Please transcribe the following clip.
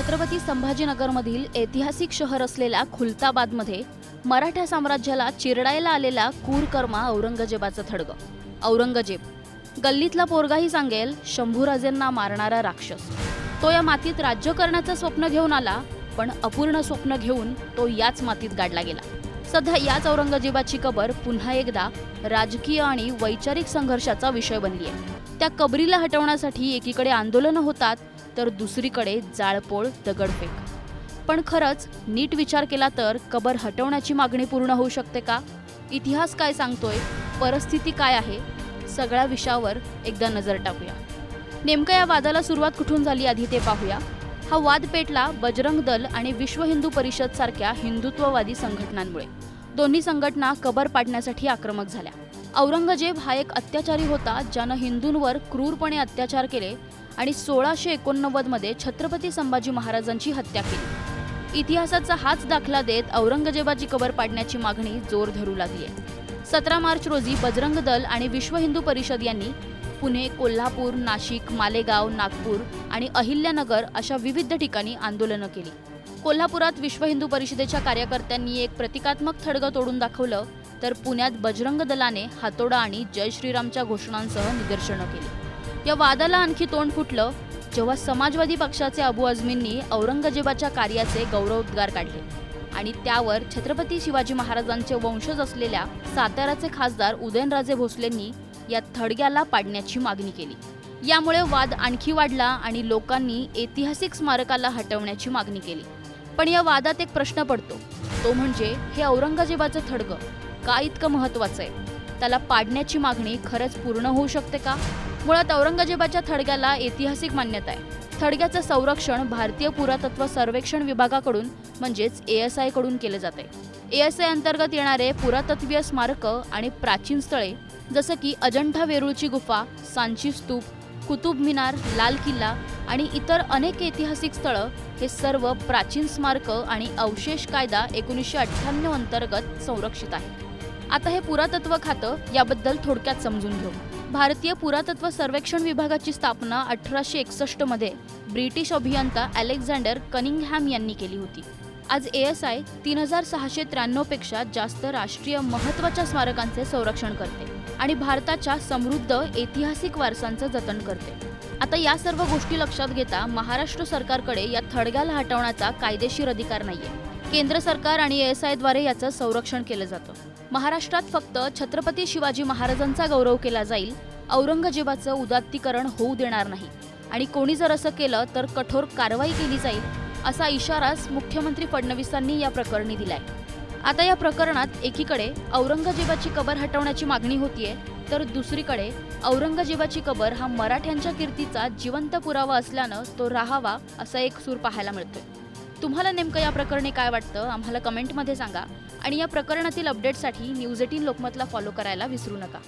छत्रपती संभाजीनगरमधील ऐतिहासिक शहर असलेल्या खुलताबादमध्ये मराठा साम्राज्याला चिरडायला आलेला क्रूरकर्मा औरंगजेबाचं थडगं. औरंगजेब गल्लीतला पोरगाही सांगेल शंभूराजेंना मारणारा राक्षस. तो या मातीत राज्य करण्याचं स्वप्न घेऊन आला, पण अपूर्ण स्वप्न घेऊन तो याच मातीत गाडला गेला. सध्या याच औरंगजेबाची कबर पुन्हा एकदा राजकीय आणि वैचारिक संघर्षाचा विषय बनली आहे. त्या कबरीला हटवण्यासाठी एकीकडे आंदोलनं होतात, तर दुसरीकडे जाळपोळ, दगडफेक. पण खरंच नीट विचार केला तर कबर हटवण्याची मागणी पूर्ण होऊ शकते का? इतिहास काय सांगतोय, परिस्थिती काय आहे, सगळ्या विषयावर एकदा नजर टाकूया. नेमकं या वादाला सुरुवात कुठून झाली आधी ते पाहूया. हा वाद पेटला बजरंग दल आणि विश्व हिंदू परिषद सारख्या हिंदुत्ववादी संघटनांमुळे. दोन्ही संघटना कबर पाडण्यासाठी आक्रमक झाल्या. औरंगजेब हा एक अत्याचारी होता, ज्यानं हिंदूंवर क्रूरपणे अत्याचार केले आणि 1689 मध्ये छत्रपती संभाजी महाराजांची हत्या केली. इतिहासाचा हाच दाखला देत औरंगजेबाची कबर पाडण्याची मागणी जोर धरू लागली आहे. 17 मार्च रोजी बजरंग दल आणि विश्व हिंदू परिषद यांनी पुणे, कोल्हापूर, नाशिक, मालेगाव, नागपूर आणि अहिल्यानगर अशा विविध ठिकाणी आंदोलनं केली. कोल्हापुरात विश्व हिंदू परिषदेच्या कार्यकर्त्यांनी एक प्रतिकात्मक थडगं तोडून दाखवलं, तर पुण्यात बजरंग दलाने हातोडा आणि जय श्रीरामच्या घोषणांसह निदर्शनं केली. या वादाला आणखी तोंड फुटलं जेव्हा समाजवादी पक्षाचे अबू आझमींनी औरंगजेबाच्या कार्याचे गौरवोद्गार काढले आणि त्यावर छत्रपती शिवाजी महाराजांचे वंशज असलेल्या साताऱ्याचे खासदार उदयनराजे भोसलेंनी या थडग्याला पाडण्याची मागणी केली. यामुळे वाद आणखी वाढला आणि लोकांनी ऐतिहासिक स्मारकाला हटवण्याची मागणी केली. पण या वादात एक प्रश्न पडतो, तो म्हणजे हे औरंगजेबाचं थडगं का इतकं महत्त्वाचं आहे? त्याला पाडण्याची मागणी खरंच पूर्ण होऊ शकते का? मुळात औरंगजेबाच्या थडग्याला ऐतिहासिक मान्यता आहे. थडग्याचं संरक्षण भारतीय पुरातत्व सर्वेक्षण विभागाकडून म्हणजेच ASI कडून केले जाते. ASI अंतर्गत येणारे पुरातत्वीय स्मारकं आणि प्राचीन स्थळे जसं की अजंठा वेरूळची गुफा, सांची स्तूप, कुतुब मिनार, लाल किल्ला आणि इतर अनेक ऐतिहासिक स्थळं हे सर्व प्राचीन स्मारकं आणि अवशेष कायदा 1998 अंतर्गत संरक्षित आहे. आता हे पुरातत्व खातं याबद्दल थोडक्यात समजून घेऊ. भारतीय पुरातत्व सर्वेक्षण विभागाची स्थापना 1861 मध्ये ब्रिटिश अभियंता अलेक्झांडर कनिंगहॅम यांनी केली होती. आज ASI 3693 पेक्षा जास्त राष्ट्रीय महत्त्वाच्या स्मारकांचे संरक्षण करते आणि भारताच्या समृद्ध ऐतिहासिक वारसांचं जतन करते. आता या सर्व गोष्टी लक्षात घेता महाराष्ट्र सरकारकडे या थडग्याला हटवण्याचा कायदेशीर अधिकार नाहीये. केंद्र सरकार आणि ASI द्वारे याचं संरक्षण केलं जातं. महाराष्ट्रात फक्त छत्रपती शिवाजी महाराजांचा गौरव केला जाईल, औरंगजेबाचं उदात्तीकरण होऊ देणार नाही आणि कोणी जर असं केलं तर कठोर कारवाई केली जाईल, असा इशाराच मुख्यमंत्री फडणवीसांनी या प्रकरणी दिलाय. आता या प्रकरणात एकीकडे औरंगजेबाची कबर हटवण्याची मागणी होतीये, तर दुसरीकडे औरंगजेबाची कबर हा मराठ्यांच्या कीर्तीचा जिवंत पुरावा असल्यानं तो राहावा असा एक सूर पाहायला मिळतोय. तुम्हाला नेमकं या प्रकरणी काय वाटतं आम्हाला कमेंटमध्ये सांगा आणि या प्रकरणातील अपडेटसाठी न्यूज 18 लोकमतला फॉलो करायला विसरू नका.